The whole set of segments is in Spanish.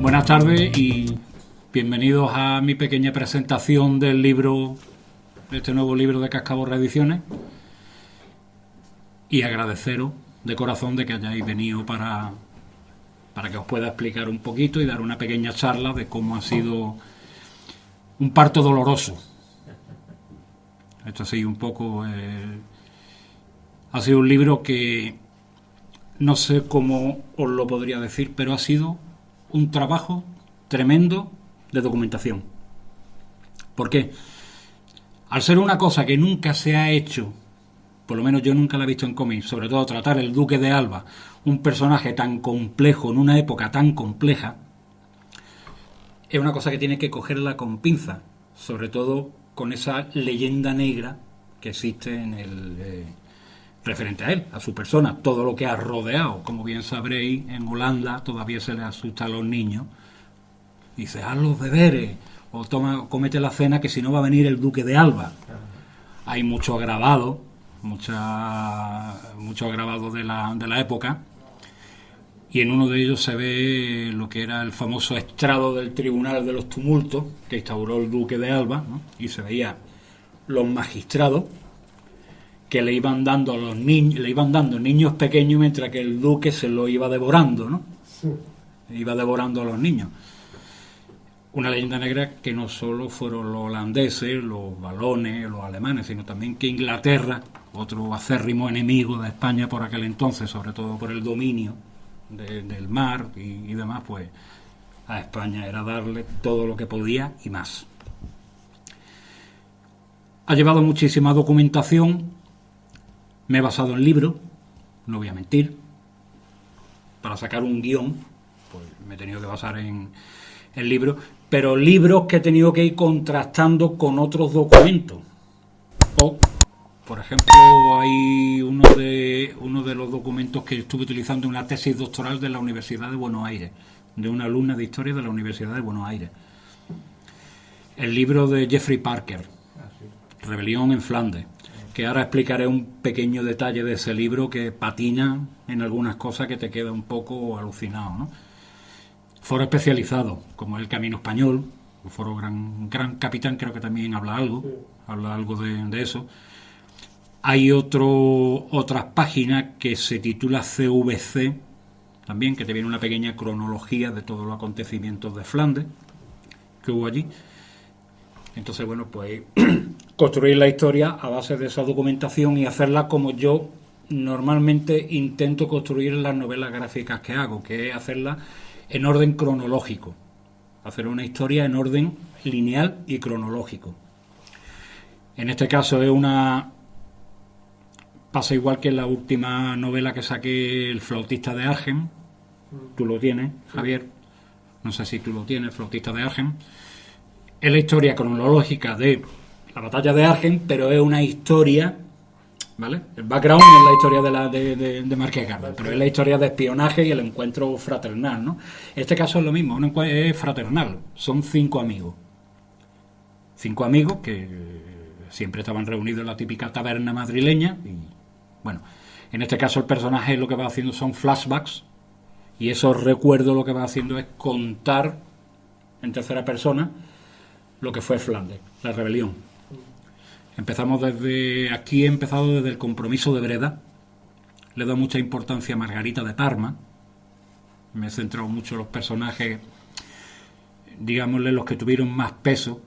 Buenas tardes y bienvenidos a mi pequeña presentación del libro, de este nuevo libro de Cascaborra Ediciones, y agradeceros de corazón de que hayáis venido para que os pueda explicar un poquito y dar una pequeña charla de cómo ha sido un parto doloroso. Esto ha sido un poco... ha sido un libro que no sé cómo os lo podría decir, pero ha sido un trabajo tremendo de documentación. ¿Por qué? Al ser una cosa que nunca se ha hecho, por lo menos yo nunca la he visto en cómics, sobre todo tratar el Duque de Alba, un personaje tan complejo en una época tan compleja, es una cosa que tiene que cogerla con pinza, sobre todo con esa leyenda negra que existe en el referente a él, a su persona, todo lo que ha rodeado. Como bien sabréis, en Holanda todavía se le asusta a los niños. Dice, haz los deberes o cómete la cena, que si no va a venir el Duque de Alba. Hay mucho grabado, mucho grabado de la época, y en uno de ellos se ve lo que era el famoso estrado del Tribunal de los Tumultos que instauró el Duque de Alba, ¿no? Y se veía los magistrados que le iban dando a los niños, le iban dando niños pequeños mientras que el duque se lo iba devorando, ¿no? Sí. Iba devorando a los niños. Una leyenda negra que no solo fueron los holandeses, los valones, los alemanes, sino también que Inglaterra, otro acérrimo enemigo de España por aquel entonces, sobre todo por el dominio del mar y demás, pues a España era darle todo lo que podía y más. Ha llevado muchísima documentación. Me he basado en libros, no voy a mentir. Para sacar un guión, pues me he tenido que basar en libros, pero libros que he tenido que ir contrastando con otros documentos. O, por ejemplo, hay uno de los documentos que estuve utilizando en una tesis doctoral de la Universidad de Buenos Aires, de una alumna de historia de la Universidad de Buenos Aires. El libro de Jeffrey Parker, Rebelión en Flandes, que ahora explicaré un pequeño detalle de ese libro que patina en algunas cosas que te queda un poco alucinado, ¿no? Foro especializado, como el Camino Español, el foro Gran Capitán, creo que también habla algo de eso. Hay otras páginas que se titula CVC, también, que te viene una pequeña cronología de todos los acontecimientos de Flandes que hubo allí. Entonces, bueno, pues construir la historia a base de esa documentación y hacerla como yo normalmente intento construir las novelas gráficas que hago, que es hacerla en orden cronológico, hacer una historia en orden lineal y cronológico. En este caso pasa igual que en la última novela que saqué, El flautista de Argem. Tú lo tienes, Javier, no sé si tú lo tienes, El flautista de Argem. Es la historia cronológica de la batalla de Argem, pero es una historia, ¿vale? El background es la historia de Marqués Garden, pero es la historia de espionaje y el encuentro fraternal, ¿no? En este caso es lo mismo, es fraternal. Son 5 amigos. 5 amigos que siempre estaban reunidos en la típica taberna madrileña. Y, bueno, en este caso el personaje lo que va haciendo son flashbacks, y esos recuerdos lo que va haciendo es contar en tercera persona lo que fue Flandes, la rebelión. He empezado desde el compromiso de Breda. Le he dado mucha importancia a Margarita de Parma. Me he centrado mucho en los personajes, digámosle, los que tuvieron más peso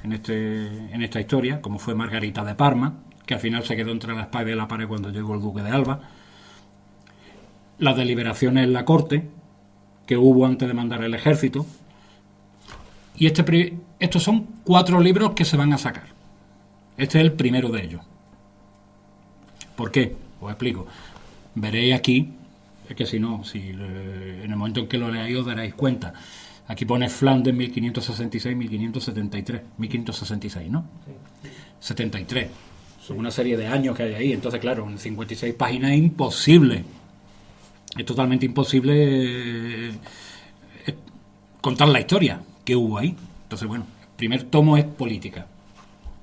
en esta historia, como fue Margarita de Parma, que al final se quedó entre la espada y la pared cuando llegó el Duque de Alba. Las deliberaciones en la corte que hubo antes de mandar el ejército. Y estos son 4 libros que se van a sacar. Este es el primero de ellos. ¿Por qué? Os explico. Veréis aquí, es que si en el momento en que lo leáis os daréis cuenta. Aquí pone Flandes 1566-1573. 1566, ¿no? Sí. 73. Son una serie de años que hay ahí. Entonces, claro, en 56 páginas es imposible. Es totalmente imposible contar la historia que hubo ahí. Entonces, bueno, el primer tomo es política.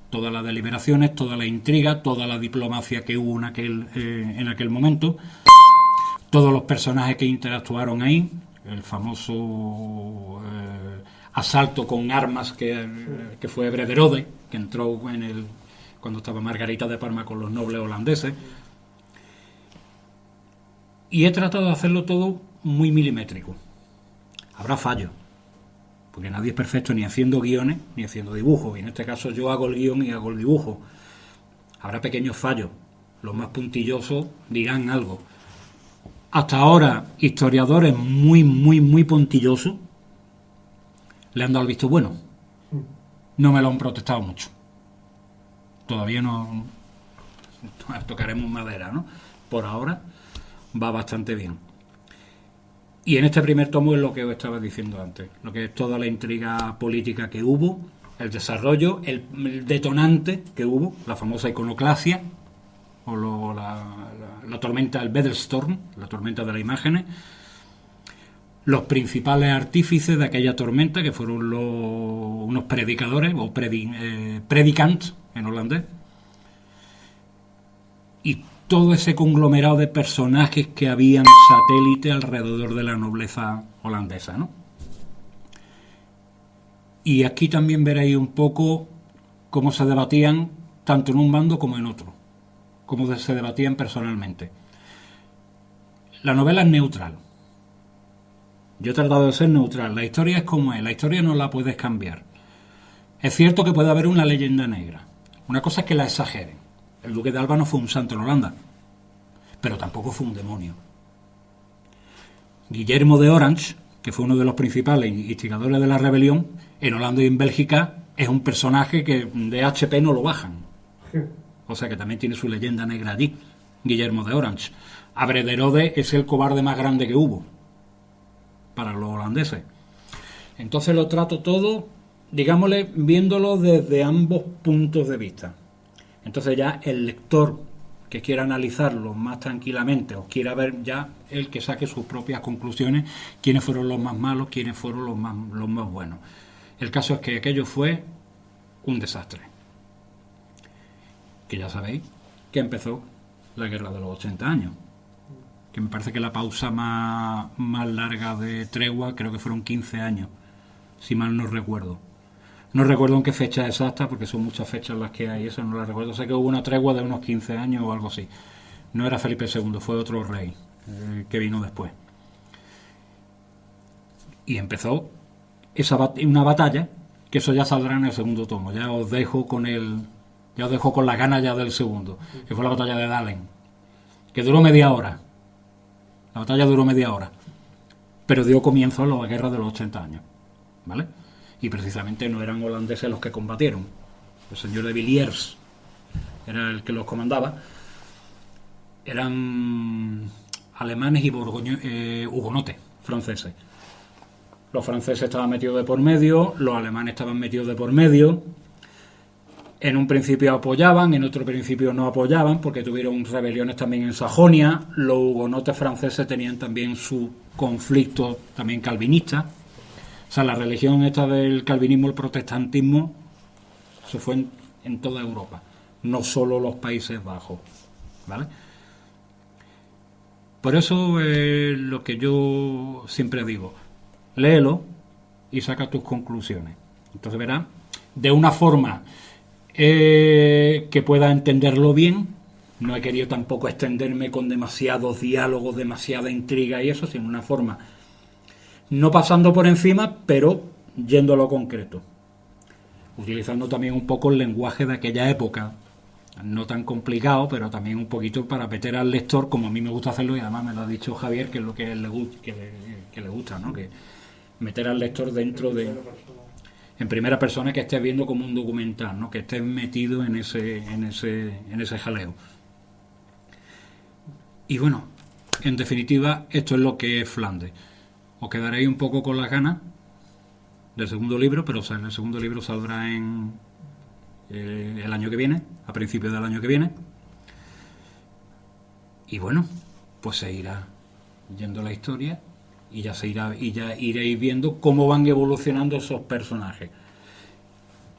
Todas las deliberaciones, toda la intriga, toda la diplomacia que hubo en aquel momento, todos los personajes que interactuaron ahí, el famoso asalto con armas que fue Brederode, que entró cuando estaba Margarita de Parma con los nobles holandeses. Y he tratado de hacerlo todo muy milimétrico. Habrá fallos, porque nadie es perfecto ni haciendo guiones ni haciendo dibujos, y en este caso yo hago el guión y hago el dibujo. Habrá pequeños fallos, los más puntillosos dirán algo. Hasta ahora, historiadores muy, muy, muy puntillosos le han dado el visto bueno. No me lo han protestado mucho. Todavía no tocaremos madera, ¿no? Por ahora va bastante bien. Y en este primer tomo es lo que os estaba diciendo antes, lo que es toda la intriga política que hubo, el desarrollo, el detonante que hubo, la famosa iconoclasia, o la tormenta, el Beddelstorm, la tormenta de las imágenes, los principales artífices de aquella tormenta, que fueron unos predicadores, o predicants en holandés, y todo ese conglomerado de personajes que habían satélite alrededor de la nobleza holandesa, ¿no? Y aquí también veréis un poco cómo se debatían tanto en un bando como en otro, cómo se debatían personalmente. La novela es neutral. Yo he tratado de ser neutral. La historia es como es. La historia no la puedes cambiar. Es cierto que puede haber una leyenda negra. Una cosa es que la exageren. El duque de Alba no fue un santo en Holanda, pero tampoco fue un demonio. Guillermo de Orange, que fue uno de los principales instigadores de la rebelión, en Holanda y en Bélgica es un personaje que de HP no lo bajan. O sea que también tiene su leyenda negra allí, Guillermo de Orange. Brederode es el cobarde más grande que hubo para los holandeses. Entonces lo trato todo, digámosle, viéndolo desde ambos puntos de vista. Entonces ya el lector que quiera analizarlo más tranquilamente o quiera ver ya el que saque sus propias conclusiones, quiénes fueron los más malos, quiénes fueron los más buenos. El caso es que aquello fue un desastre. Que ya sabéis que empezó la guerra de los 80 años. Que me parece que la pausa más larga de tregua creo que fueron 15 años, si mal no recuerdo. No recuerdo en qué fecha exacta, porque son muchas fechas las que hay, eso no las recuerdo. Sé que hubo una tregua de unos 15 años o algo así. No era Felipe II, fue otro rey que vino después. Y empezó una batalla, que eso ya saldrá en el segundo tomo. Ya os dejo con las ganas ya del segundo, que fue la batalla de Dalen, que duró media hora. La batalla duró media hora, pero dio comienzo a la guerra de los 80 años, ¿vale? Y precisamente no eran holandeses los que combatieron. El señor de Villiers era el que los comandaba. Eran alemanes y hugonotes franceses. Los franceses estaban metidos de por medio, los alemanes estaban metidos de por medio. En un principio apoyaban, en otro principio no apoyaban, porque tuvieron rebeliones también en Sajonia. Los hugonotes franceses tenían también su conflicto también calvinista. O sea, la religión esta del calvinismo, el protestantismo, se fue en toda Europa, no solo los Países Bajos, ¿vale? Por eso es lo que yo siempre digo, léelo y saca tus conclusiones. Entonces verás, de una forma que pueda entenderlo bien. No he querido tampoco extenderme con demasiados diálogos, demasiada intriga y eso, sino una forma no pasando por encima, pero yendo a lo concreto, utilizando también un poco el lenguaje de aquella época, no tan complicado, pero también un poquito para meter al lector, como a mí me gusta hacerlo, y además me lo ha dicho Javier, que es lo que le gusta, ¿no? Que meter al lector dentro de, en primera persona, que estés viendo como un documental, ¿no? Que estés metido en ese jaleo. Y bueno, en definitiva, esto es lo que es Flandes. Os quedaréis un poco con las ganas del segundo libro, pero el segundo libro saldrá en el año que viene, a principios del año que viene. Y bueno, pues se irá yendo la historia y ya iréis viendo cómo van evolucionando esos personajes.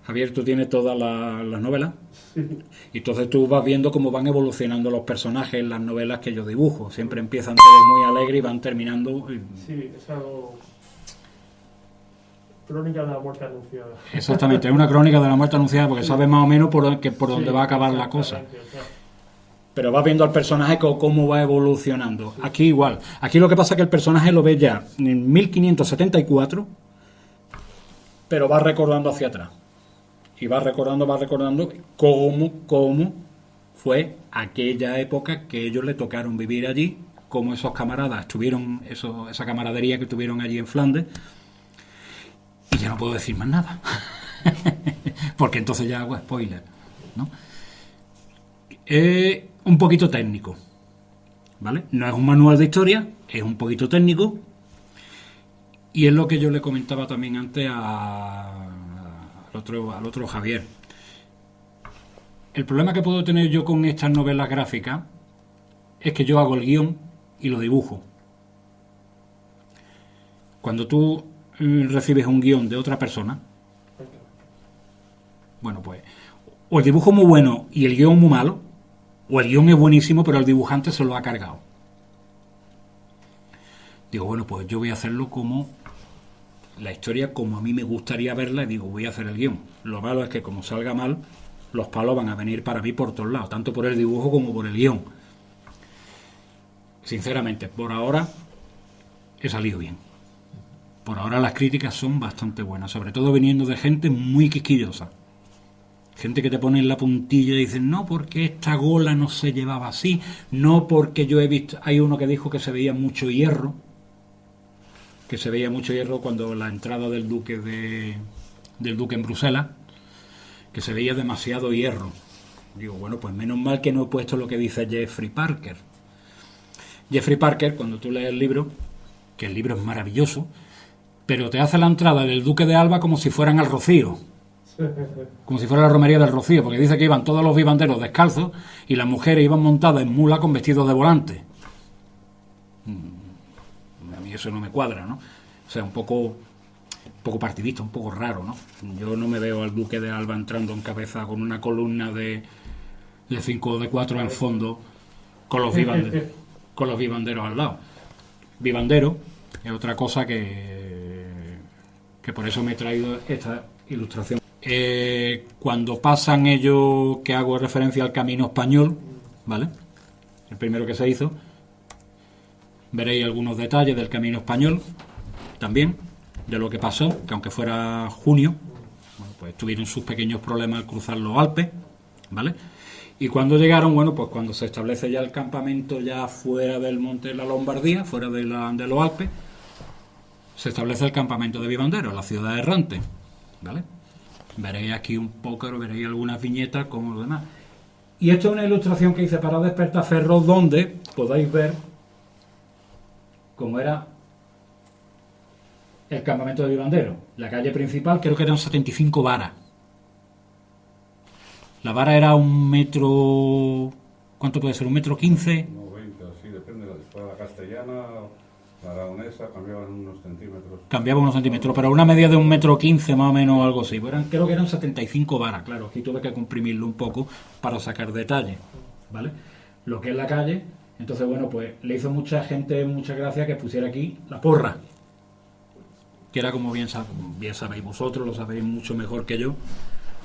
Javier, tú tienes todas las novelas. Sí. Y entonces tú vas viendo cómo van evolucionando los personajes en las novelas que yo dibujo. Siempre empiezan todos muy alegres y van terminando. Sí, es algo. Crónica de la muerte anunciada. Exactamente, es una crónica de la muerte anunciada porque sabes más o menos por dónde va a acabar la cosa. Pero vas viendo al personaje cómo va evolucionando. Sí. Aquí igual. Aquí lo que pasa es que el personaje lo ves ya en 1574, pero va recordando hacia atrás. Y va recordando cómo fue aquella época que ellos le tocaron vivir allí, cómo esos camaradas tuvieron esa camaradería que tuvieron allí en Flandes. Y ya no puedo decir más nada. Porque entonces ya hago spoiler, ¿no? Un poquito técnico, ¿vale? No es un manual de historia, es un poquito técnico. Y es lo que yo le comentaba también antes al otro Javier. El problema que puedo tener yo con estas novelas gráficas es que yo hago el guión y lo dibujo. Cuando tú recibes un guión de otra persona, bueno, pues o el dibujo es muy bueno y el guión muy malo, o el guión es buenísimo pero el dibujante se lo ha cargado. Digo, bueno, pues yo voy a hacerlo como la historia, como a mí me gustaría verla, y digo, voy a hacer el guión. Lo malo es que como salga mal, los palos van a venir para mí por todos lados, tanto por el dibujo como por el guión. Sinceramente, por ahora he salido bien. Por ahora las críticas son bastante buenas, sobre todo viniendo de gente muy quisquillosa. Gente que te pone en la puntilla y dicen, no, porque esta gola no se llevaba así, no porque yo he visto... Hay uno que dijo que se veía mucho hierro, cuando la entrada del duque en Bruselas, que se veía demasiado hierro. Digo, bueno, pues menos mal que no he puesto lo que dice Jeffrey Parker. Jeffrey Parker, cuando tú lees el libro, que el libro es maravilloso, pero te hace la entrada del duque de Alba como si fueran al Rocío, como si fuera la romería del Rocío, porque dice que iban todos los vivanderos descalzos y las mujeres iban montadas en mula con vestidos de volante. A mí eso no me cuadra, ¿no? O sea, un poco partidista, un poco raro, ¿no? Yo no me veo al duque de Alba entrando en cabeza con una columna de 5 o de 4 en fondo con los vivanderos al lado. Vivandero es otra cosa que por eso me he traído esta ilustración. Cuando pasan ellos, que hago referencia al Camino Español, ¿vale? El primero que se hizo, veréis algunos detalles del Camino Español también, de lo que pasó, que aunque fuera junio, bueno, pues tuvieron sus pequeños problemas al cruzar los Alpes, ¿vale? Y cuando llegaron, bueno, pues cuando se establece ya el campamento ya fuera del monte de la Lombardía, fuera de los Alpes, se establece el campamento de vivanderos, la ciudad errante, ¿vale? Veréis aquí un póker, veréis algunas viñetas como lo demás. Y esto es una ilustración que hice para Despertaferros, donde podéis ver cómo era el campamento de vivanderos. La calle principal creo que eran 75 varas. La vara era 1 metro... ¿Cuánto puede ser? ¿1,15 metros? 90, sí, depende. Después de la castellana, la aragonesa, cambiaban unos centímetros. Cambiaba unos centímetros, pero una media de 1,15 metros más o menos, algo así. Creo que eran 75 varas, claro. Aquí tuve que comprimirlo un poco para sacar detalles, ¿vale? Lo que es la calle. Entonces, bueno, pues le hizo mucha gente mucha gracia que pusiera aquí la porra, que era como bien sabéis vosotros, lo sabéis mucho mejor que yo,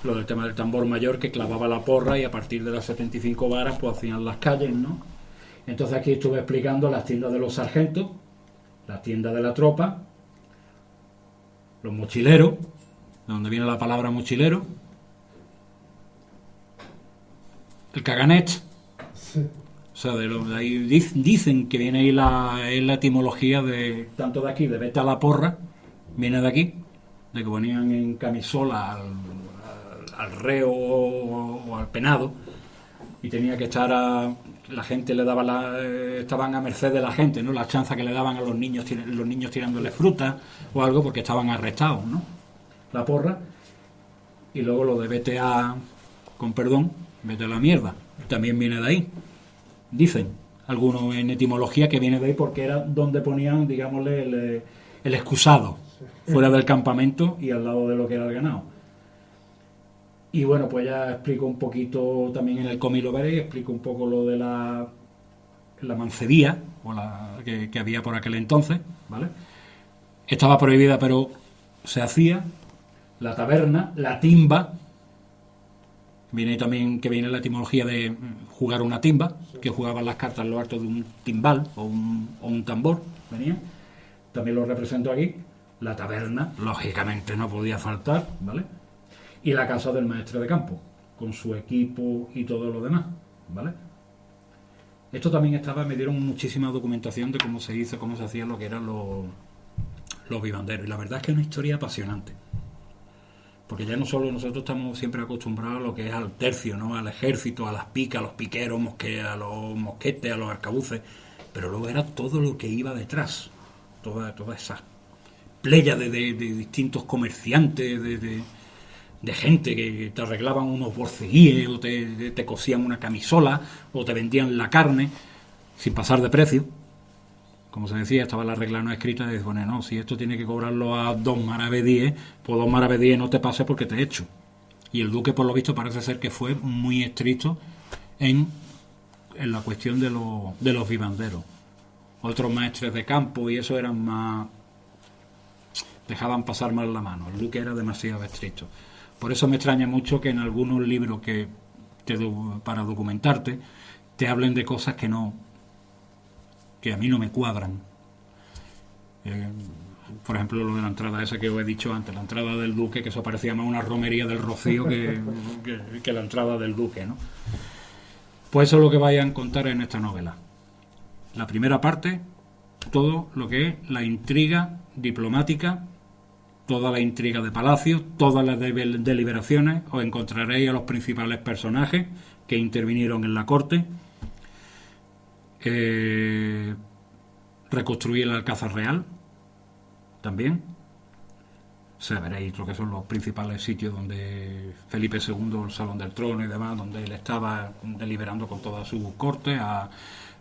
lo del tema del tambor mayor que clavaba la porra y a partir de las 75 varas pues hacían las calles, ¿no? Entonces aquí estuve explicando las tiendas de los sargentos, las tiendas de la tropa, los mochileros, de donde viene la palabra mochilero, el caganet, sí. O sea, de ahí dicen que viene ahí la etimología de tanto de aquí, de vete a la porra, viene de aquí, de que ponían en camisola al reo o al penado y tenía que estar la gente le daba estaban a merced de la gente, ¿no? La chanza que le daban a los niños tirándoles fruta o algo porque estaban arrestados, ¿no? La porra. Y luego lo de vete a, con perdón, vete a la mierda, también viene de ahí. Dicen algunos en etimología que viene de ahí porque era donde ponían, digámosle, el excusado fuera del campamento y al lado de lo que era el ganado. Y bueno, pues ya explico un poquito, también en el cómic lo veréis, explico un poco lo de la mancebía o que había por aquel entonces, ¿vale? Estaba prohibida, pero se hacía. La taberna, la timba, viene también que viene la etimología de jugar una timba, que jugaban las cartas en lo alto de un timbal o un tambor, venía. También lo represento aquí. La taberna, lógicamente no podía faltar, ¿vale? Y la casa del maestre de campo, con su equipo y todo lo demás, ¿vale? Esto también me dieron muchísima documentación de cómo se hizo, cómo se hacía lo que eran los vivanderos. Y la verdad es que es una historia apasionante. Porque ya no solo nosotros estamos siempre acostumbrados a lo que es al tercio, ¿no? Al ejército, a las picas, a los piqueros, a los mosquetes, a los arcabuces, pero luego era todo lo que iba detrás, toda esa playa de distintos comerciantes, de gente que te arreglaban unos borceguíes o te cosían una camisola o te vendían la carne sin pasar de precio. Como se decía, estaba la regla no escrita de, bueno, no, si esto tiene que cobrarlo a 2 maravedíes, pues 2 maravedíes no te pases porque te echo. Y el duque, por lo visto, parece ser que fue muy estricto en la cuestión de los vivanderos. Otros maestres de campo y eso eran más... dejaban pasar más la mano. El duque era demasiado estricto. Por eso me extraña mucho que en algunos libros para documentarte te hablen de cosas que a mí no me cuadran. Por ejemplo, lo de la entrada esa que os he dicho antes, la entrada del duque, que eso parecía más una romería del Rocío que la entrada del duque, ¿no? Pues eso es lo que vayan a contar en esta novela. La primera parte, todo lo que es la intriga diplomática, toda la intriga de palacio, todas las deliberaciones. Os encontraréis a los principales personajes que intervinieron en la corte. Reconstruir el Alcázar Real también. O sea, veréis lo que son los principales sitios donde Felipe II, el Salón del Trono y demás, donde él estaba deliberando con toda su corte, a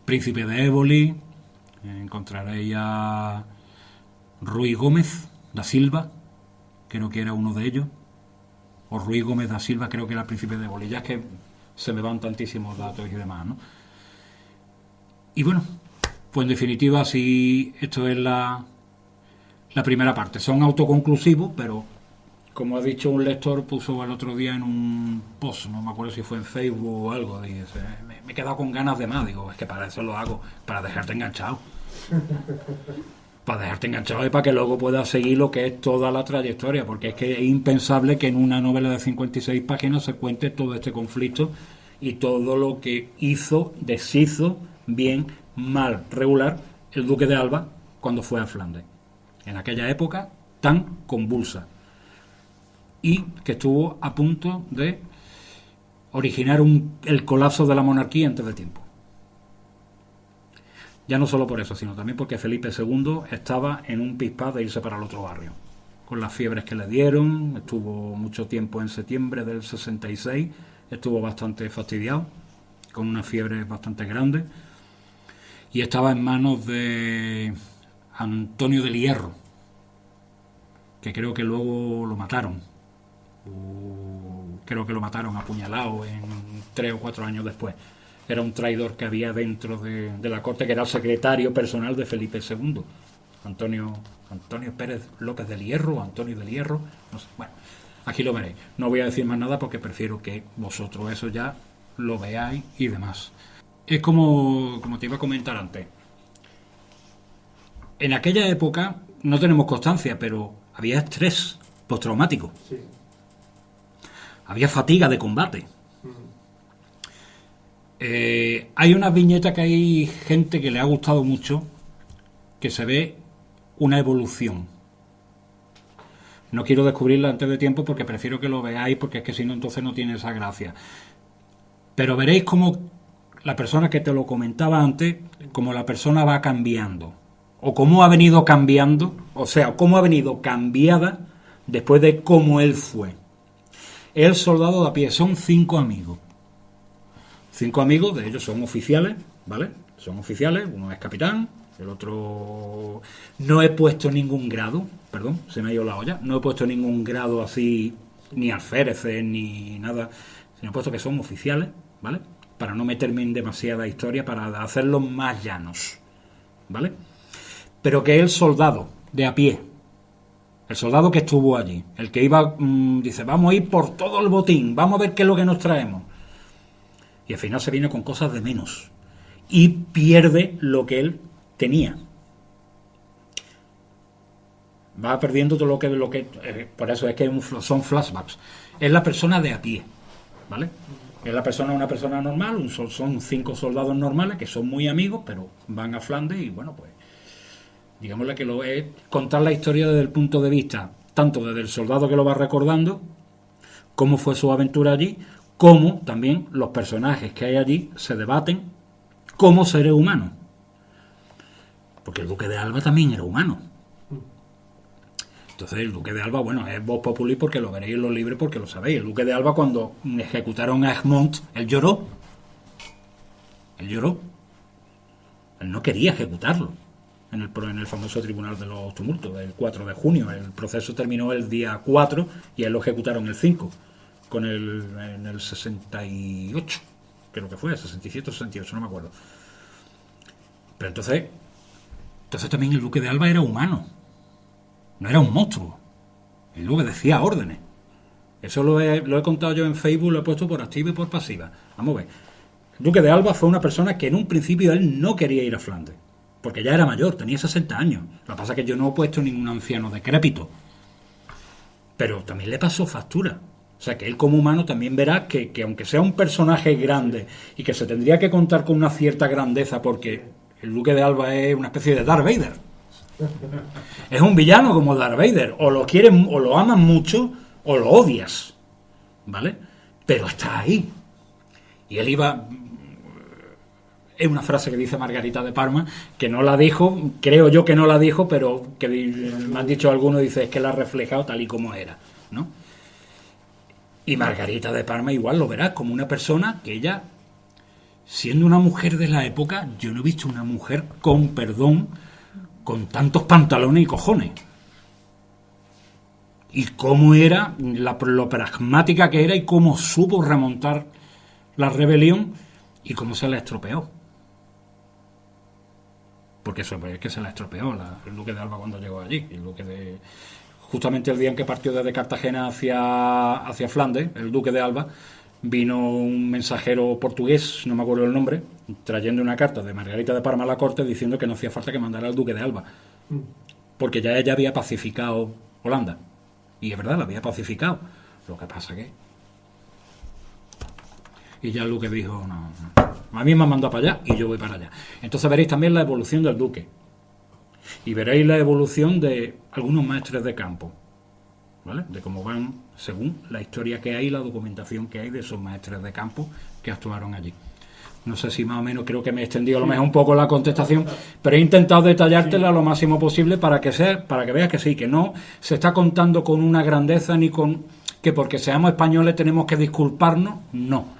Príncipe de Éboli. Encontraréis a Ruy Gómez da Silva, creo que era uno de ellos, o Ruy Gómez da Silva, creo que era el Príncipe de Éboli. Ya es que se me van tantísimos datos y demás, ¿no? Y bueno, pues en definitiva, sí, esto es la primera parte. Son autoconclusivos, pero como ha dicho un lector, puso el otro día en un post, no me acuerdo si fue en Facebook o algo, dice, me he quedado con ganas de más. Digo, es que para eso lo hago, para dejarte enganchado. Para dejarte enganchado y para que luego puedas seguir lo que es toda la trayectoria, porque es que es impensable que en una novela de 56 páginas se cuente todo este conflicto y todo lo que hizo, deshizo, bien, mal, regular, el duque de Alba cuando fue a Flandes, en aquella época tan convulsa, y que estuvo a punto de originar el colapso de la monarquía antes de tiempo. Ya no solo por eso, sino también porque Felipe II estaba en un pispás de irse para el otro barrio, con las fiebres que le dieron. Estuvo mucho tiempo, en septiembre del 66, estuvo bastante fastidiado, con una fiebre bastante grande, y estaba en manos de Antonio del Hierro, que creo que luego lo mataron. Creo que lo mataron apuñalado 3 o 4 años después. Era un traidor que había dentro de la corte, que era el secretario personal de Felipe II. Antonio Pérez López del Hierro, Antonio del Hierro, no sé. Bueno, aquí lo veréis. No voy a decir más nada porque prefiero que vosotros eso ya lo veáis y demás. Es como te iba a comentar antes. En aquella época no tenemos constancia, pero había estrés postraumático. Sí. Había fatiga de combate. Hay unas viñetas que hay gente que le ha gustado mucho, que se ve una evolución. No quiero descubrirla antes de tiempo porque prefiero que lo veáis, porque es que si no, entonces no tiene esa gracia. Pero veréis cómo la persona que te lo comentaba antes, cómo la persona va cambiando, o cómo ha venido cambiando, o sea, cómo ha venido cambiada después de cómo él fue. El soldado de a pie, son 5 amigos. 5 amigos, de ellos son oficiales, ¿vale? Son oficiales, uno es capitán, el otro... No he puesto ningún grado, perdón, se me ha ido la olla, no he puesto ningún grado así ni alféreces, ni nada, sino puesto que son oficiales, ¿vale? Para no meterme en demasiada historia, para hacerlos más llanos, ¿vale? Pero que el soldado de a pie, el soldado que estuvo allí, el que iba, dice, vamos a ir por todo el botín, vamos a ver qué es lo que nos traemos. Y al final se viene con cosas de menos. Y pierde lo que él tenía. Va perdiendo todo lo que por eso es que son flashbacks. Es la persona de a pie, ¿vale? Es una persona normal, son 5 soldados normales que son muy amigos, pero van a Flandes y bueno, pues digámosle que lo es contar la historia desde el punto de vista tanto desde el soldado que lo va recordando, cómo fue su aventura allí, como también los personajes que hay allí se debaten como seres humanos. Porque el Duque de Alba también era humano. Entonces el Duque de Alba, bueno, es vox populi porque lo veréis en los libros, porque lo sabéis. El Duque de Alba, cuando ejecutaron a Egmont, él lloró. Él lloró. Él no quería ejecutarlo en el famoso Tribunal de los Tumultos, del 4 de junio. El proceso terminó el día 4 y él lo ejecutaron el 5, en el 68, creo que fue, 67 o 68, no me acuerdo. Pero entonces también el Duque de Alba era humano. No era un monstruo. Él obedecía órdenes. Eso lo he contado yo en Facebook, lo he puesto por activa y por pasiva. Vamos a ver. El Duque de Alba fue una persona que en un principio él no quería ir a Flandes, porque ya era mayor, tenía 60 años. Lo que pasa es que yo no he puesto ningún anciano decrépito. Pero también le pasó factura. O sea, que él como humano también verá que aunque sea un personaje grande y que se tendría que contar con una cierta grandeza, porque el Duque de Alba es una especie de Darth Vader. Es un villano como Darth Vader. O lo quieren, o lo aman mucho, o lo odias, ¿vale? Pero está ahí. Y él iba... Es una frase que dice Margarita de Parma, que no la dijo, creo yo que no la dijo, pero que me han dicho algunos, dice, es que la ha reflejado tal y como era, ¿no? Y Margarita de Parma igual lo verás como una persona que ella, siendo una mujer de la época, yo no he visto una mujer, con perdón, con tantos pantalones y cojones. Y cómo era, lo pragmática que era y cómo supo remontar la rebelión y cómo se la estropeó. Porque eso es que se la estropeó el Duque de Alba cuando llegó allí. Justamente el día en que partió desde Cartagena hacia Flandes, el Duque de Alba, vino un mensajero portugués, no me acuerdo el nombre, trayendo una carta de Margarita de Parma a la corte diciendo que no hacía falta que mandara al Duque de Alba, porque ya ella había pacificado Holanda. Y es verdad, la había pacificado. Lo que pasa que... Y ya el Duque dijo, no, a mí me han mandado para allá y yo voy para allá. Entonces veréis también la evolución del Duque. Y veréis la evolución de algunos maestres de campo, ¿vale? De cómo van según la historia que hay, la documentación que hay de esos maestres de campo que actuaron allí. No sé si más o menos, creo que me he extendido a lo mejor un poco la contestación, pero he intentado detallártela lo máximo posible para que veas que sí, que no se está contando con una grandeza ni con que porque seamos españoles tenemos que disculparnos, no.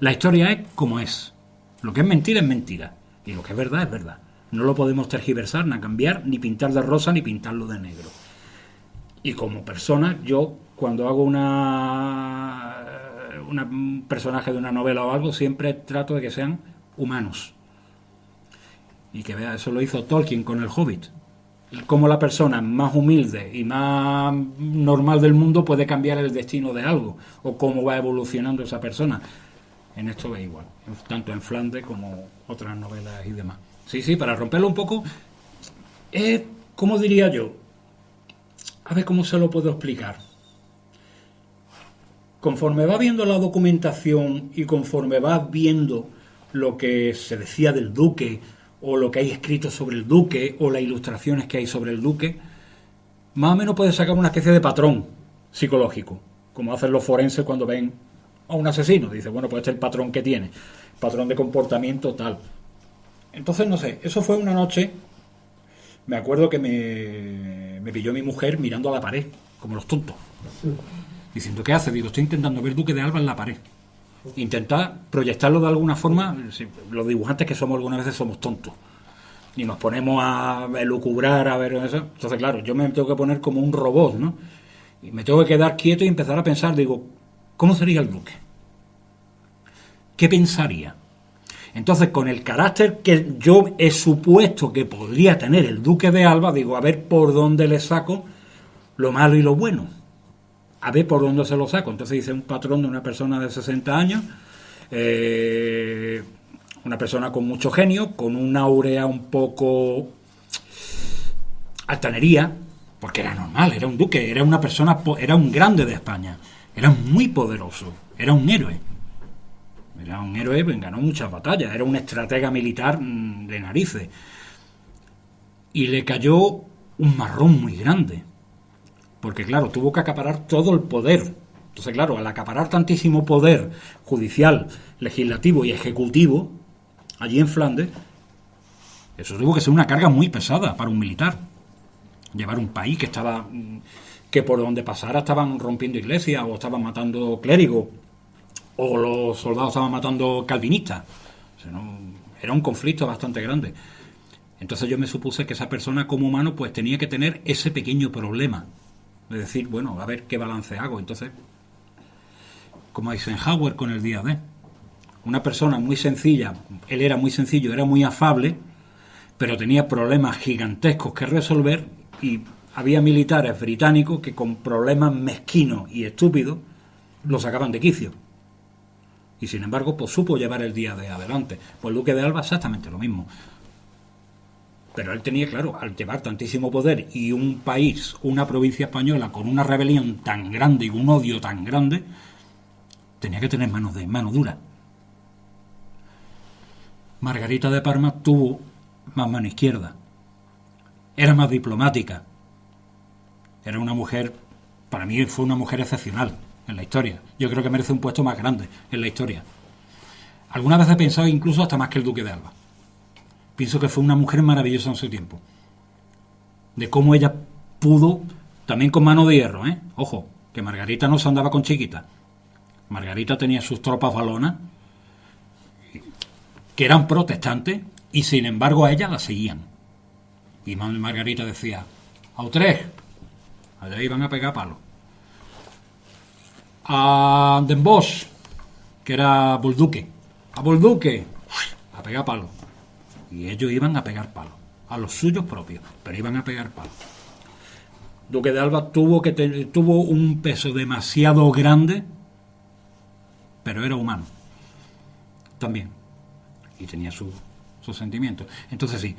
La historia es como es. Lo que es mentira y lo que es verdad. No lo podemos tergiversar, ni cambiar, ni pintar de rosa, ni pintarlo de negro. Y como persona, yo cuando hago un personaje de una novela o algo, siempre trato de que sean humanos. Y que vea, eso lo hizo Tolkien con el Hobbit. Cómo la persona más humilde y más normal del mundo puede cambiar el destino de algo, o cómo va evolucionando esa persona. En esto es igual, tanto en Flandes como otras novelas y demás. Sí, para romperlo un poco, ¿cómo diría yo? A ver cómo se lo puedo explicar. Conforme va viendo la documentación y conforme vas viendo lo que se decía del Duque, o lo que hay escrito sobre el Duque, o las ilustraciones que hay sobre el Duque, más o menos puedes sacar una especie de patrón psicológico, como hacen los forenses cuando ven a un asesino. Dice, bueno, pues este es el patrón que tiene, patrón de comportamiento tal. Entonces, no sé, eso fue una noche, me acuerdo que me pilló mi mujer mirando a la pared, como los tontos, diciendo, ¿qué hace? Digo, estoy intentando ver Duque de Alba en la pared, intentar proyectarlo de alguna forma. Los dibujantes que somos algunas veces somos tontos y nos ponemos a elucubrar, a ver eso. Entonces, claro, yo me tengo que poner como un robot, ¿no? Y me tengo que quedar quieto y empezar a pensar, digo, ¿cómo sería el duque? ¿Qué pensaría? Entonces, con el carácter que yo he supuesto que podría tener el duque de Alba, digo, a ver por dónde le saco lo malo y lo bueno. A ver por dónde se lo saco. Entonces hice un patrón de una persona de 60 años, una persona con mucho genio, con una aurea un poco altanería, porque era normal, era un duque, era una persona, era un grande de España, era muy poderoso, era un héroe. Era un héroe, ganó muchas batallas, era un estratega militar de narices. Y le cayó un marrón muy grande, porque claro, tuvo que acaparar todo el poder. Entonces claro, al acaparar tantísimo poder judicial, legislativo y ejecutivo, allí en Flandes, eso tuvo que ser una carga muy pesada para un militar. Llevar un país que por donde pasara estaban rompiendo iglesias o estaban matando clérigos, o los soldados estaban matando calvinistas. O sea, era un conflicto bastante grande. Entonces yo me supuse que esa persona como humano pues tenía que tener ese pequeño problema de decir, bueno, a ver qué balance hago. Entonces, como Eisenhower con el día D, una persona muy sencilla, él era muy sencillo, era muy afable, pero tenía problemas gigantescos que resolver, y había militares británicos que con problemas mezquinos y estúpidos los sacaban de quicio. Y sin embargo, pues supo llevar el día de adelante. Pues el duque de Alba exactamente lo mismo. Pero él tenía, claro, al llevar tantísimo poder y un país, una provincia española con una rebelión tan grande y un odio tan grande, tenía que tener mano dura. Margarita de Parma tuvo más mano izquierda. Era más diplomática. Era una mujer, para mí fue una mujer excepcional en la historia. Yo creo que merece un puesto más grande en la historia. Algunas veces he pensado incluso hasta más que el duque de Alba. Pienso que fue una mujer maravillosa en su tiempo. De cómo ella pudo, también con mano de hierro, ¿eh? Ojo, que Margarita no se andaba con chiquita. Margarita tenía sus tropas valonas, que eran protestantes, y sin embargo a ella la seguían. Y Margarita decía, a Utrecht, allá iban a pegar palos. A Den Bosch, que era Bolduque, a Bolduque, a pegar palos. Y ellos iban a pegar palos, a los suyos propios, pero iban a pegar palos. Duque de Alba tuvo un peso demasiado grande, pero era humano también, y tenía sus sentimientos. Entonces sí,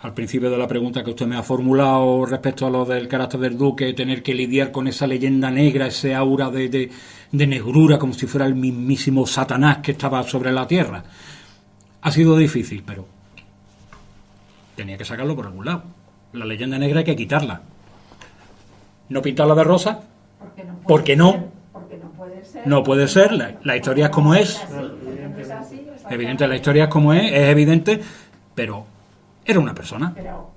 al principio de la pregunta que usted me ha formulado respecto a lo del carácter del duque, tener que lidiar con esa leyenda negra, ese aura de negrura, como si fuera el mismísimo Satanás que estaba sobre la tierra, ha sido difícil, pero tenía que sacarlo por algún lado. La leyenda negra hay que quitarla. No pintarla de rosa, porque no puede ser. La historia es como es. Evidente, la historia es como es evidente, pero era una persona. Pero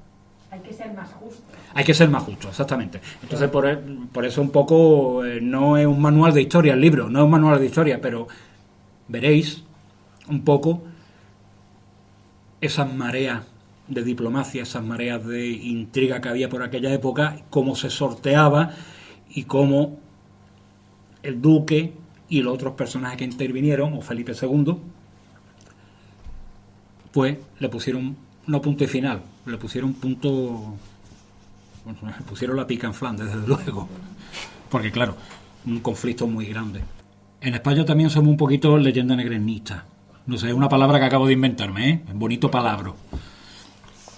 hay que ser más justo. Hay que ser más justo, exactamente. Entonces, por eso un poco no es un manual de historia el libro, no es un manual de historia, pero veréis un poco esas mareas de diplomacia, esas mareas de intriga que había por aquella época, cómo se sorteaba y cómo el duque y los otros personajes que intervinieron, o Felipe II, pues le pusieron no punto y final, le pusieron punto, bueno, le pusieron la pica en Flandes, desde luego, porque claro, un conflicto muy grande. En España también somos un poquito leyenda negrenista. No sé, es una palabra que acabo de inventarme, ¿eh? Bonito palabra.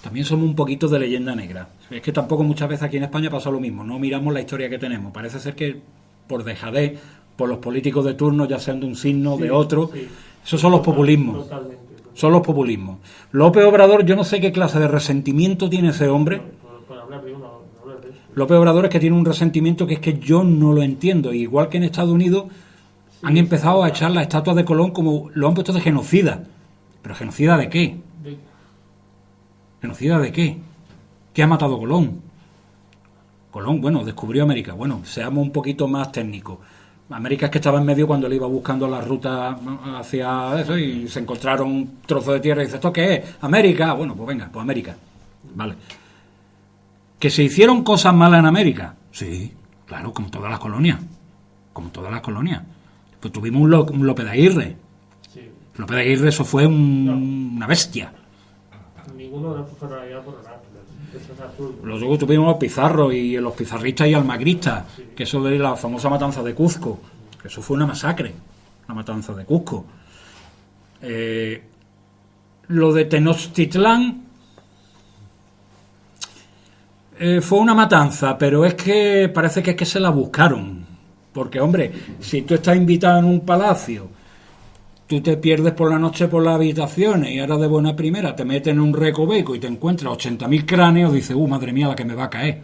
También somos un poquito de leyenda negra. Es que tampoco muchas veces aquí en España pasa lo mismo. No miramos la historia que tenemos. Parece ser que por dejadez, por los políticos de turno, ya sean de un signo, de otro. Sí. Esos son los populismos. Totalmente. Son los populismos. López Obrador, yo no sé qué clase de resentimiento tiene ese hombre. López Obrador es que tiene un resentimiento que es que yo no lo entiendo. Igual que en Estados Unidos han empezado a echar la estatua de Colón como lo han puesto de genocida. ¿Pero genocida de qué? ¿Genocida de qué? ¿Qué ha matado Colón? Colón, bueno, descubrió América. Bueno, seamos un poquito más técnicos. América es que estaba en medio cuando él iba buscando la ruta hacia eso y se encontraron un trozo de tierra y dice, ¿esto qué es? ¿América? Bueno, pues venga, pues América. Vale. ¿Que se hicieron cosas malas en América? Sí, Claro, como todas las colonias. Como todas las colonias. Pues tuvimos un Lope de Aguirre. Sí. Lope de Aguirre, eso fue una bestia. Ninguno de los fueron allá por Heráclides. Eso es absurdo. Luego tuvimos los pizarros y los pizarristas y almagristas, que eso de la famosa matanza de Cuzco, que eso fue una masacre, la matanza de Cuzco. Lo de Tenochtitlán fue una matanza, pero es que parece que es que se la buscaron. Porque, hombre, si tú estás invitado en un palacio, tú te pierdes por la noche por las habitaciones y ahora de buena primera te meten en un recoveco y te encuentras 80.000 cráneos, dices, madre mía, la que me va a caer.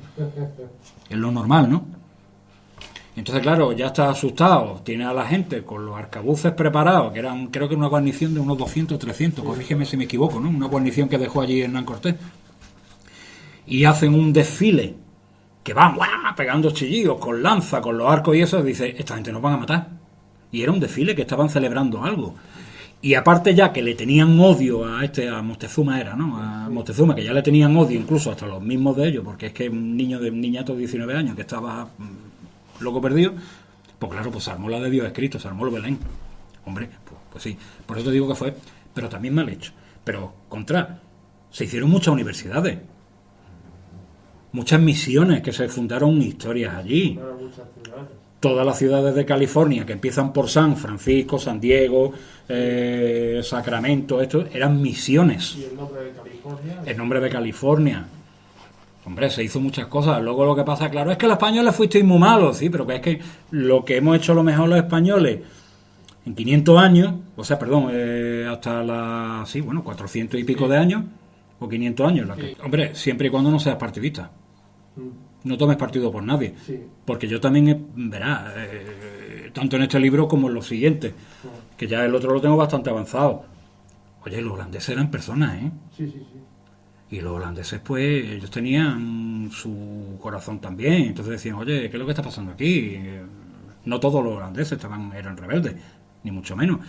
Es lo normal, ¿no? Entonces, claro, ya estás asustado, tienes a la gente con los arcabuces preparados, que eran, creo que una guarnición de unos 200, 300, corrígeme si me equivoco, ¿no? Una guarnición que dejó allí Hernán Cortés. Y hacen un desfile, que van ¡guau! Pegando chillidos, con lanza, con los arcos y eso, dice, esta gente nos van a matar. Y era un desfile que estaban celebrando algo. Y aparte ya que le tenían odio a Moctezuma era, ¿no? A Moctezuma, que ya le tenían odio incluso hasta los mismos de ellos, porque es que un niñato de 19 años que estaba loco perdido, pues claro, pues se armó la de Dios escrito, se armó el Belén. Hombre, pues sí. Por eso te digo que fue, pero también mal hecho. Pero, se hicieron muchas universidades. Muchas misiones que se fundaron historias allí. Claro, muchas ciudades. Todas las ciudades de California que empiezan por San Francisco, San Diego, Sacramento, esto eran misiones. Y el nombre de California. El nombre de California. Hombre, se hizo muchas cosas. Luego lo que pasa, claro, es que los españoles fuisteis muy malos, sí, pero que es que lo que hemos hecho lo mejor los españoles en 500 años, o sea, perdón, hasta 400 y pico de años, o 500 años. Sí. Hombre, siempre y cuando no seas partidista. No tomes partido por nadie. Sí. Porque yo también, verás, tanto en este libro como en los siguientes, que ya el otro lo tengo bastante avanzado. Oye, los holandeses eran personas, ¿eh? Sí, sí, sí. Y los holandeses, pues, ellos tenían su corazón también. Entonces decían, oye, ¿qué es lo que está pasando aquí? No todos los holandeses eran rebeldes, ni mucho menos.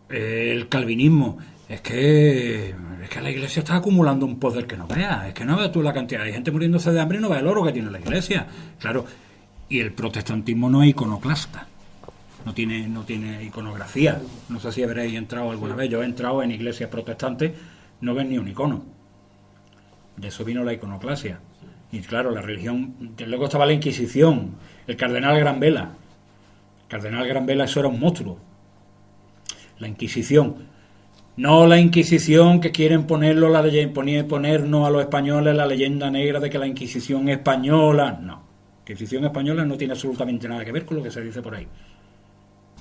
El calvinismo, es que la iglesia está acumulando un poder que no veas. Es que no veas tú la cantidad de gente muriéndose de hambre y no veas el oro que tiene la iglesia. Claro, y el protestantismo no es iconoclasta. No tiene iconografía. No sé si habréis entrado alguna vez. Yo he entrado en iglesias protestantes, no ven ni un icono. De eso vino la iconoclasia. Y claro, la religión... Luego estaba la Inquisición, el cardenal Gran Vela. El cardenal Gran Vela, eso era un monstruo. La Inquisición. No la Inquisición que quieren ponernos a los españoles la leyenda negra de que la Inquisición española... No. La Inquisición española no tiene absolutamente nada que ver con lo que se dice por ahí.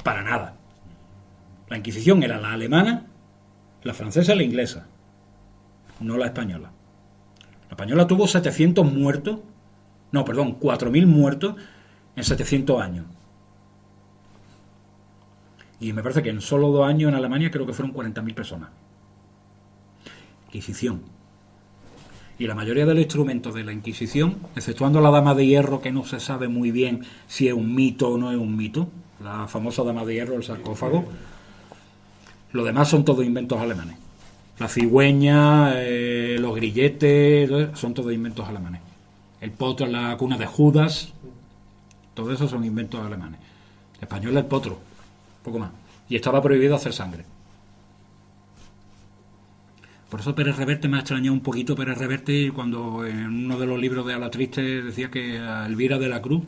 Para nada. La Inquisición era la alemana, la francesa y la inglesa. No la española. La española tuvo 700 muertos, 4.000 muertos en 700 años. Y me parece que en solo 2 años en Alemania creo que fueron 40.000 personas. Inquisición. Y la mayoría de los instrumentos de la Inquisición, exceptuando la Dama de Hierro, que no se sabe muy bien si es un mito o no es un mito, la famosa Dama de Hierro, el sarcófago, lo demás son todos inventos alemanes. La cigüeña, los grilletes, son todos inventos alemanes. El potro, la cuna de Judas, todo eso son inventos alemanes. El español es el potro, poco más. Y estaba prohibido hacer sangre. Por eso Pérez Reverte me ha extrañado un poquito Pérez Reverte cuando en uno de los libros de Ala Triste decía que a Elvira de la Cruz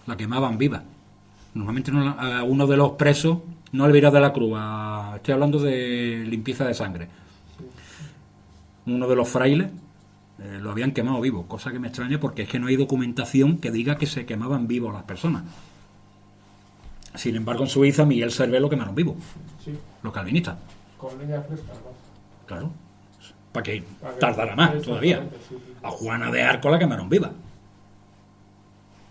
la quemaban viva. Normalmente a uno de los presos, no a Elvira de la Cruz, estoy hablando de limpieza de sangre. Uno de los frailes lo habían quemado vivo, cosa que me extraña porque es que no hay documentación que diga que se quemaban vivos las personas. Sin embargo, en Suiza Miguel Servet lo quemaron vivo, Sí. los calvinistas. Con leña fresca, ¿no? Claro, para que tardara más todavía. Sí. A Juana de Arco la quemaron viva.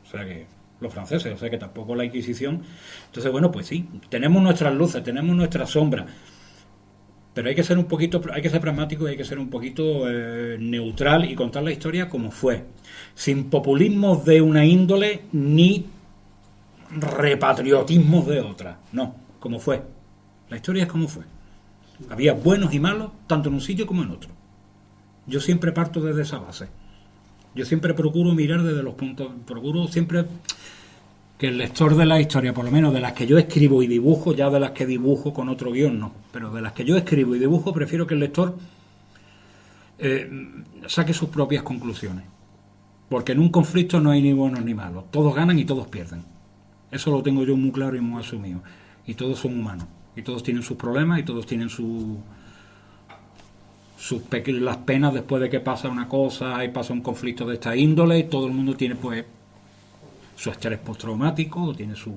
O sea que los franceses, o sea que tampoco la Inquisición. Entonces, bueno, pues sí, tenemos nuestras luces, tenemos nuestras sombras, pero hay que ser pragmático y hay que ser un poquito neutral y contar la historia como fue, sin populismos de una índole ni repatriotismos de otra. No, como fue. La historia es como fue. Había buenos y malos, tanto en un sitio como en otro. Yo siempre parto desde esa base. Yo siempre procuro mirar desde los puntos, procuro siempre que el lector de la historia, por lo menos de las que yo escribo y dibujo, ya de las que dibujo con otro guión no, pero de las que yo escribo y dibujo, prefiero que el lector saque sus propias conclusiones. Porque en un conflicto no hay ni buenos ni malos, todos ganan y todos pierden. Eso lo tengo yo muy claro y muy asumido. Y todos son humanos, y todos tienen sus problemas, y todos tienen las penas después de que pasa una cosa y pasa un conflicto de esta índole, y todo el mundo tiene pues su estrés postraumático, tiene sus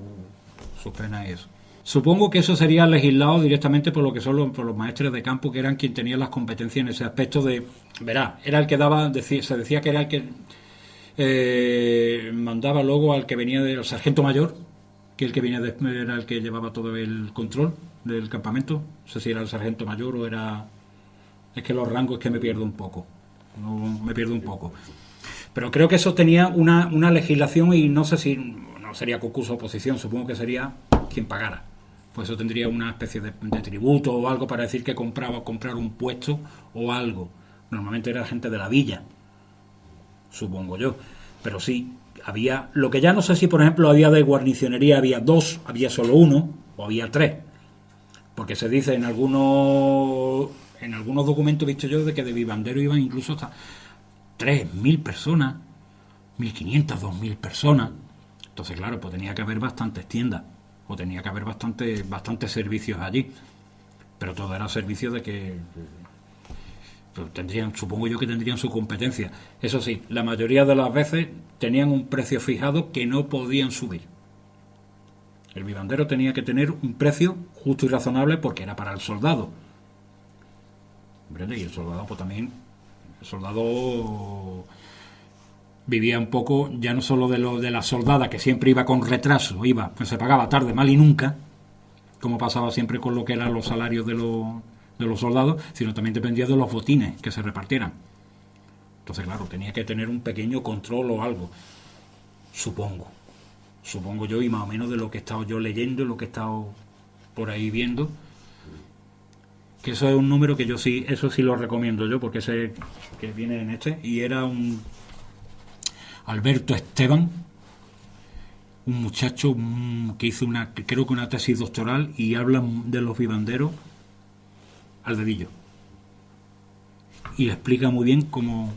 penas y eso. Supongo que eso sería legislado directamente por lo que son por los maestres de campo, que eran quien tenía las competencias en ese aspecto de, verá, era el que daba, se decía que era el que mandaba luego al que venía del sargento mayor, que el que venía era el que llevaba todo el control del campamento. No sé si era el sargento mayor o era... Es que los rangos es que me pierdo un poco. Pero creo que eso tenía una legislación y no sé si... No sería concurso de oposición, supongo que sería quien pagara. Pues eso tendría una especie de tributo o algo para decir que comprar un puesto o algo. Normalmente era gente de la villa, supongo yo. Pero sí, había... Lo que ya no sé si, por ejemplo, había de guarnicionería, había 2, había solo 1 o había 3. Porque se dice en algunos documentos visto yo de que de vivandero iban incluso hasta 3.000 personas, 1.500, 2.000 personas. Entonces, claro, pues tenía que haber bastantes tiendas o tenía que haber bastantes servicios allí. Pero todo era servicio de que pues, supongo yo que tendrían su competencia. Eso sí, la mayoría de las veces tenían un precio fijado que no podían subir. El vivandero tenía que tener un precio justo y razonable porque era para el soldado. Y el soldado pues también, el soldado vivía un poco ya no solo de la soldada, que siempre iba con retraso, pues se pagaba tarde, mal y nunca, como pasaba siempre con lo que eran los salarios de los soldados, sino también dependía de los botines que se repartieran. Entonces, claro, tenía que tener un pequeño control o algo, supongo yo, y más o menos de lo que he estado yo leyendo, lo que he estado por ahí viendo, que eso es un número que eso sí lo recomiendo yo, porque ese que viene en y era un Alberto Esteban, un muchacho que hizo creo que una tesis doctoral y habla de los vivanderos al dedillo y explica muy bien cómo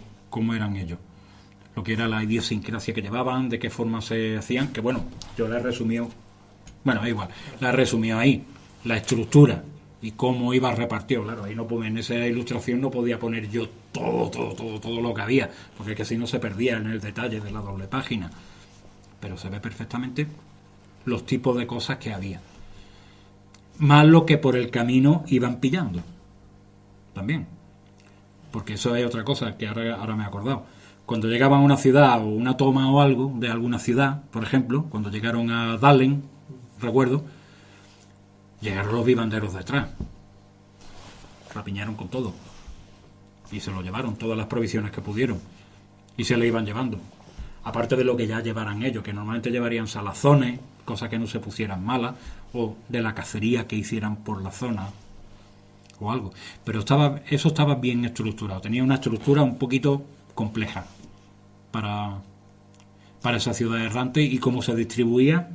eran ellos, lo que era la idiosincrasia que llevaban, de qué forma se hacían, que bueno, yo la he resumido, ahí, la estructura y cómo iba repartido. Claro, ahí en esa ilustración no podía poner yo todo lo que había, porque es que si no se perdía en el detalle de la doble página. Pero se ve perfectamente los tipos de cosas que había. Más lo que por el camino iban pillando. También. Porque eso es otra cosa que ahora me he acordado. Cuando llegaban a una ciudad o una toma o algo de alguna ciudad, por ejemplo, cuando llegaron a Dahlen, recuerdo, llegaron los vivanderos detrás, rapiñaron con todo y se lo llevaron, todas las provisiones que pudieron, y se le iban llevando, aparte de lo que ya llevaran ellos, que normalmente llevarían salazones, cosas que no se pusieran malas, o de la cacería que hicieran por la zona o algo. Pero eso estaba bien estructurado, tenía una estructura un poquito compleja para esa ciudad errante y cómo se distribuía,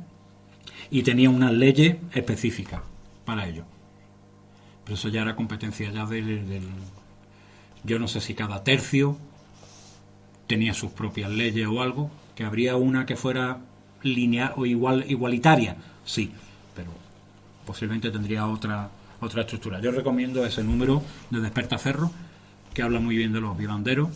y tenía unas leyes específicas para ello. Pero eso ya era competencia ya del yo no sé si cada tercio tenía sus propias leyes o algo, que habría una que fuera lineal o igualitaria, sí, pero posiblemente tendría otra estructura. Yo recomiendo ese número de Despertaferro, que habla muy bien de los vivanderos